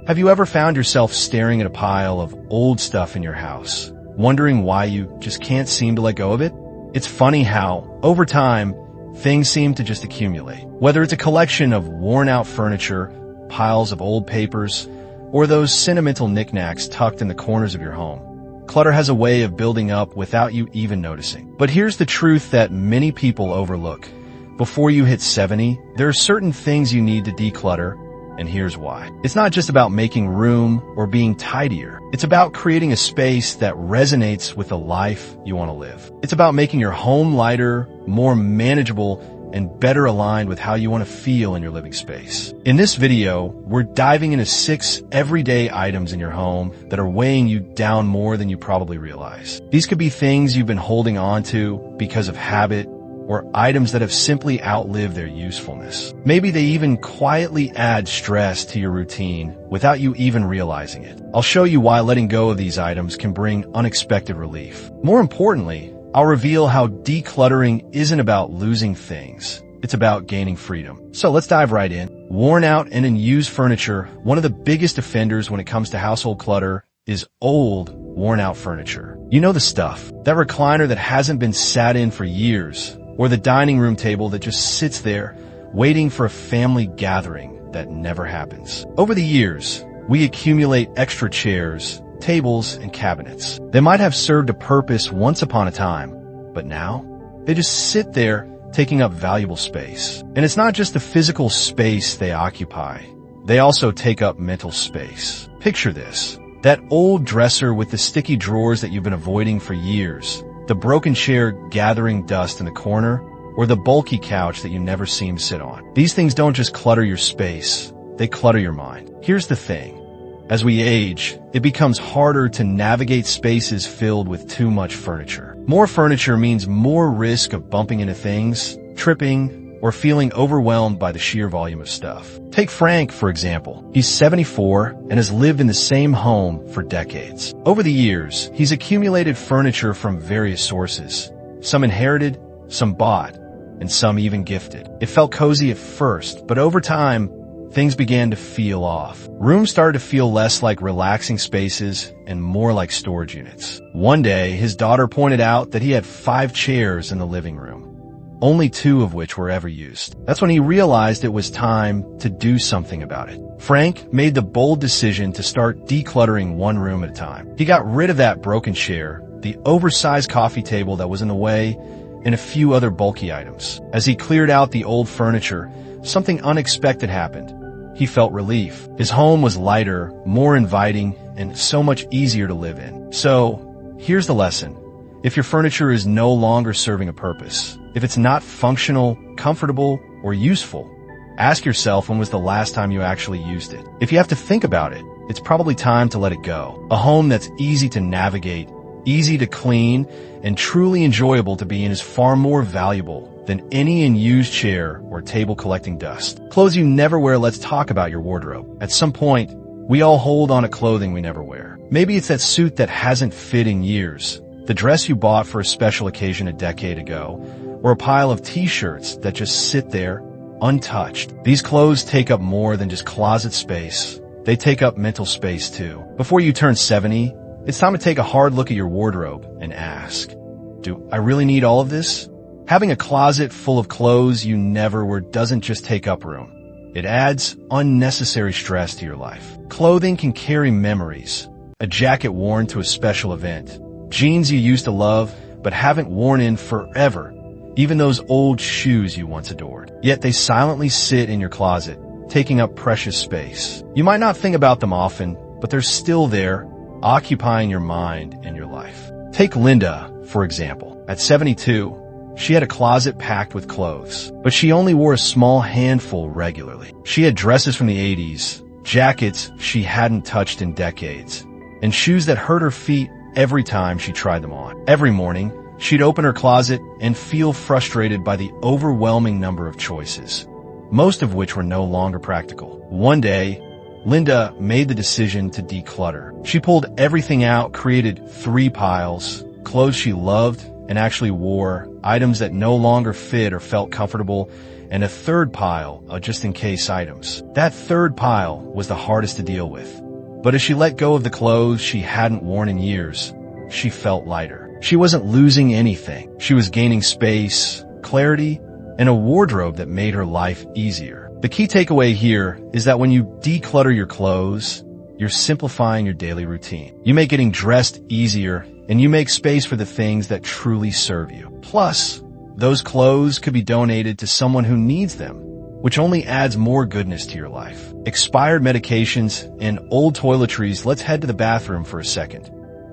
Have you ever found yourself staring at a pile of old stuff in your house, wondering why you just can't seem to let go of it? It's funny how, over time, things seem to just accumulate. Whether it's a collection of worn-out furniture, piles of old papers, or those sentimental knickknacks tucked in the corners of your home, clutter has a way of building up without you even noticing. But here's the truth that many people overlook. Before you hit 70, there are certain things you need to declutter, and here's why. It's not just about making room or being tidier. It's about creating a space that resonates with the life you want to live. It's about making your home lighter, more manageable, and better aligned with how you want to feel in your living space. In this video, we're diving into 6 everyday items in your home that are weighing you down more than you probably realize. These could be things you've been holding on to because of habit, or items that have simply outlived their usefulness. Maybe they even quietly add stress to your routine without you even realizing it. I'll show you why letting go of these items can bring unexpected relief. More importantly, I'll reveal how decluttering isn't about losing things. It's about gaining freedom. So let's dive right in. Worn out and unused furniture, one of the biggest offenders when it comes to household clutter, is old, worn-out furniture. You know the stuff. That recliner that hasn't been sat in for years, or the dining room table that just sits there, waiting for a family gathering that never happens. Over the years, we accumulate extra chairs, tables, and cabinets. They might have served a purpose once upon a time, but now, they just sit there, taking up valuable space. And it's not just the physical space they occupy. They also take up mental space. Picture this. That old dresser with the sticky drawers that you've been avoiding for years, the broken chair gathering dust in the corner, or the bulky couch that you never seem to sit on. These things don't just clutter your space, they clutter your mind. Here's the thing. As we age, it becomes harder to navigate spaces filled with too much furniture. More furniture means more risk of bumping into things, tripping, or feeling overwhelmed by the sheer volume of stuff. Take Frank, for example. He's 74 and has lived in the same home for decades. Over the years, he's accumulated furniture from various sources. Some inherited, some bought, and some even gifted. It felt cozy at first, but over time, things began to feel off. Rooms started to feel less like relaxing spaces and more like storage units. One day, his daughter pointed out that he had 5 chairs in the living room, only 2 of which were ever used. That's when he realized it was time to do something about it. Frank made the bold decision to start decluttering one room at a time. He got rid of that broken chair, the oversized coffee table that was in the way, and a few other bulky items. As he cleared out the old furniture, something unexpected happened. He felt relief. His home was lighter, more inviting, and so much easier to live in. So, here's the lesson. If your furniture is no longer serving a purpose, if it's not functional, comfortable, or useful, ask yourself when was the last time you actually used it. If you have to think about it, it's probably time to let it go. A home that's easy to navigate, easy to clean, and truly enjoyable to be in is far more valuable than any unused chair or table collecting dust. Clothes you never wear. Let's talk about your wardrobe. At some point, we all hold on to clothing we never wear. Maybe it's that suit that hasn't fit in years, the dress you bought for a special occasion a decade ago, or a pile of t-shirts that just sit there untouched. These clothes take up more than just closet space. They take up mental space too. Before you turn 70, it's time to take a hard look at your wardrobe and ask, do I really need all of this? Having a closet full of clothes you never wear doesn't just take up room. It adds unnecessary stress to your life. Clothing can carry memories. A jacket worn to a special event. Jeans you used to love, but haven't worn in forever. Even those old shoes you once adored. Yet they silently sit in your closet, taking up precious space. You might not think about them often, but they're still there, occupying your mind and your life. Take Linda, for example. At 72, she had a closet packed with clothes, but she only wore a small handful regularly. She had dresses from the 80s, jackets she hadn't touched in decades, and shoes that hurt her feet every time she tried them on. Every morning, she'd open her closet and feel frustrated by the overwhelming number of choices, most of which were no longer practical. One day, Linda made the decision to declutter. She pulled everything out, created 3 piles, clothes she loved and actually wore, items that no longer fit or felt comfortable, and a third pile of just-in-case items. That third pile was the hardest to deal with. But as she let go of the clothes she hadn't worn in years, she felt lighter. She wasn't losing anything. She was gaining space, clarity, and a wardrobe that made her life easier. The key takeaway here is that when you declutter your clothes, you're simplifying your daily routine. You make getting dressed easier, and you make space for the things that truly serve you. Plus, those clothes could be donated to someone who needs them, which only adds more goodness to your life. Expired medications and old toiletries. Let's head to the bathroom for a second.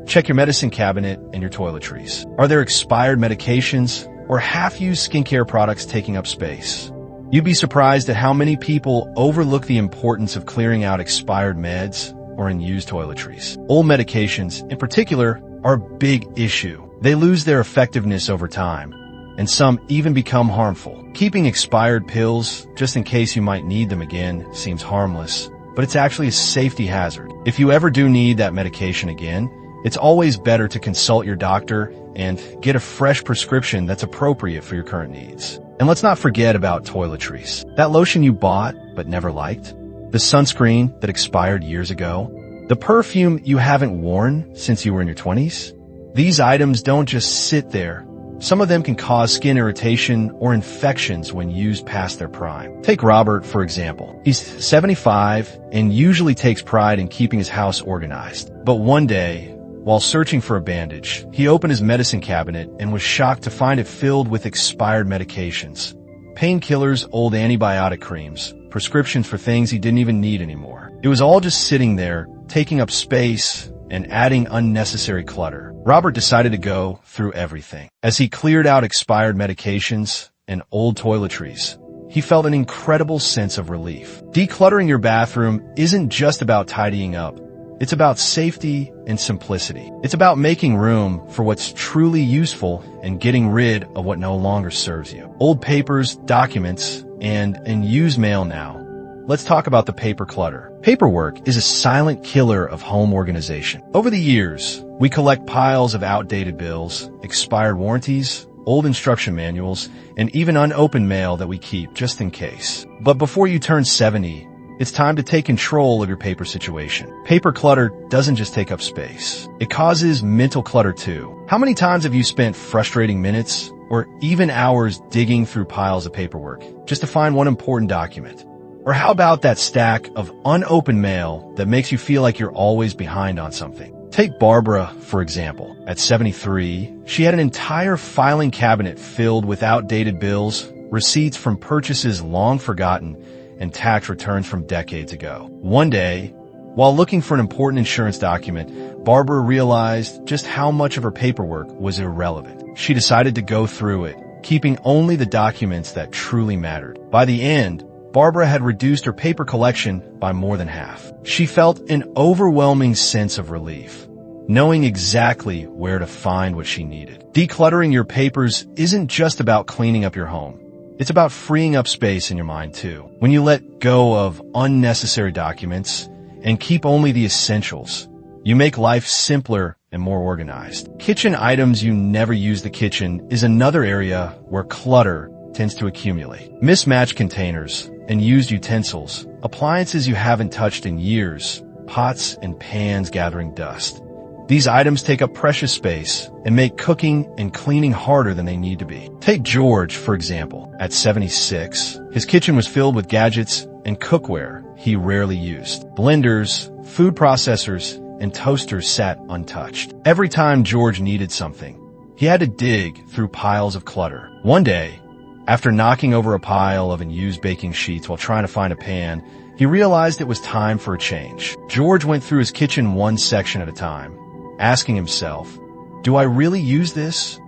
Check your medicine cabinet and your toiletries. Are there expired medications or half-used skincare products taking up space? You'd be surprised at how many people overlook the importance of clearing out expired meds or unused toiletries. Old medications, in particular, are a big issue. They lose their effectiveness over time, and some even become harmful. Keeping expired pills, just in case you might need them again, seems harmless, but it's actually a safety hazard. If you ever do need that medication again, it's always better to consult your doctor and get a fresh prescription that's appropriate for your current needs. And let's not forget about toiletries. That lotion you bought but never liked, the sunscreen that expired years ago, the perfume you haven't worn since you were in your 20s. These items don't just sit there. Some of them can cause skin irritation or infections when used past their prime. Take Robert, for example. He's 75 and usually takes pride in keeping his house organized. But one day, while searching for a bandage, he opened his medicine cabinet and was shocked to find it filled with expired medications, painkillers, old antibiotic creams, prescriptions for things he didn't even need anymore. It was all just sitting there, taking up space and adding unnecessary clutter. Robert decided to go through everything. As he cleared out expired medications and old toiletries, he felt an incredible sense of relief. Decluttering your bathroom isn't just about tidying up. It's about safety and simplicity. It's about making room for what's truly useful and getting rid of what no longer serves you. Old papers, documents, and unused mail now. Let's talk about the paper clutter. Paperwork is a silent killer of home organization. Over the years, we collect piles of outdated bills, expired warranties, old instruction manuals, and even unopened mail that we keep just in case. But before you turn 70, it's time to take control of your paper situation. Paper clutter doesn't just take up space. It causes mental clutter too. How many times have you spent frustrating minutes or even hours digging through piles of paperwork just to find one important document? Or how about that stack of unopened mail that makes you feel like you're always behind on something? Take Barbara, for example. At 73, she had an entire filing cabinet filled with outdated bills, receipts from purchases long forgotten, and tax returns from decades ago. One day, while looking for an important insurance document, Barbara realized just how much of her paperwork was irrelevant. She decided to go through it, keeping only the documents that truly mattered. By the end, Barbara had reduced her paper collection by more than half. She felt an overwhelming sense of relief, knowing exactly where to find what she needed. Decluttering your papers isn't just about cleaning up your home. It's about freeing up space in your mind too. When you let go of unnecessary documents and keep only the essentials, you make life simpler and more organized. Kitchen items you never use. The kitchen is another area where clutter tends to accumulate. Mismatched containers and used utensils, appliances you haven't touched in years, pots and pans gathering dust. These items take up precious space and make cooking and cleaning harder than they need to be. Take George, for example. At 76, his kitchen was filled with gadgets and cookware he rarely used. Blenders, food processors, and toasters sat untouched. Every time George needed something, he had to dig through piles of clutter. One day, after knocking over a pile of unused baking sheets while trying to find a pan, he realized it was time for a change. George went through his kitchen one section at a time, asking himself, do I really use this?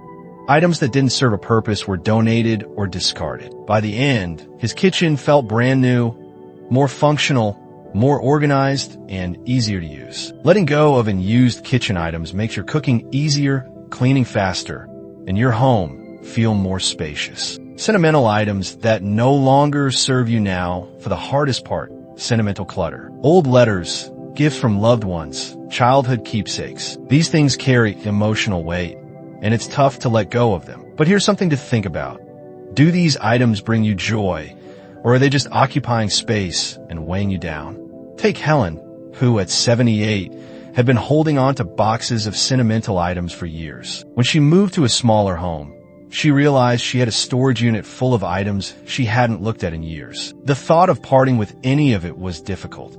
Items that didn't serve a purpose were donated or discarded. By the end, his kitchen felt brand new, more functional, more organized, and easier to use. Letting go of unused kitchen items makes your cooking easier, cleaning faster, and your home feel more spacious. Sentimental items that no longer serve you now. For the hardest part, sentimental clutter. Old letters, gifts from loved ones, childhood keepsakes. These things carry emotional weight, and it's tough to let go of them. But here's something to think about. Do these items bring you joy, or are they just occupying space and weighing you down? Take Helen, who at 78 had been holding on to boxes of sentimental items for years. When she moved to a smaller home, she realized she had a storage unit full of items she hadn't looked at in years. The thought of parting with any of it was difficult.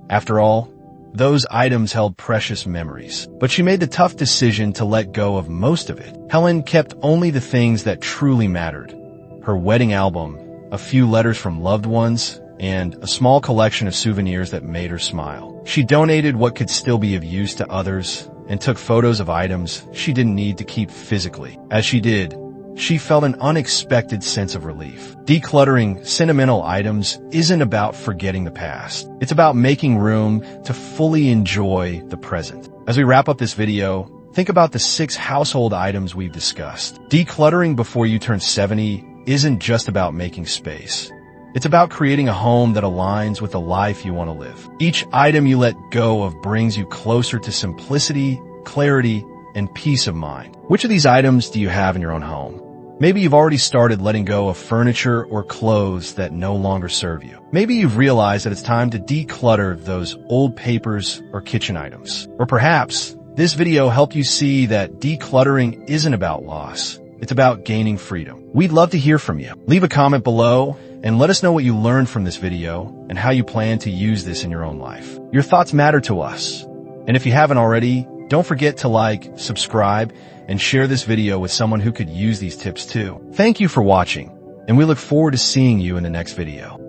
After all, those items held precious memories. But she made the tough decision to let go of most of it. Helen kept only the things that truly mattered. Her wedding album, a few letters from loved ones, and a small collection of souvenirs that made her smile. She donated what could still be of use to others and took photos of items she didn't need to keep physically. As she did, she felt an unexpected sense of relief. Decluttering sentimental items isn't about forgetting the past. It's about making room to fully enjoy the present. As we wrap up this video, think about the 6 household items we've discussed. Decluttering before you turn 70 isn't just about making space. It's about creating a home that aligns with the life you want to live. Each item you let go of brings you closer to simplicity, clarity, and peace of mind. Which of these items do you have in your own home? Maybe you've already started letting go of furniture or clothes that no longer serve you. Maybe you've realized that it's time to declutter those old papers or kitchen items. Or perhaps this video helped you see that decluttering isn't about loss. It's about gaining freedom. We'd love to hear from you. Leave a comment below and let us know what you learned from this video and how you plan to use this in your own life. Your thoughts matter to us. And if you haven't already, don't forget to like, subscribe, and share this video with someone who could use these tips too. Thank you for watching, and we look forward to seeing you in the next video.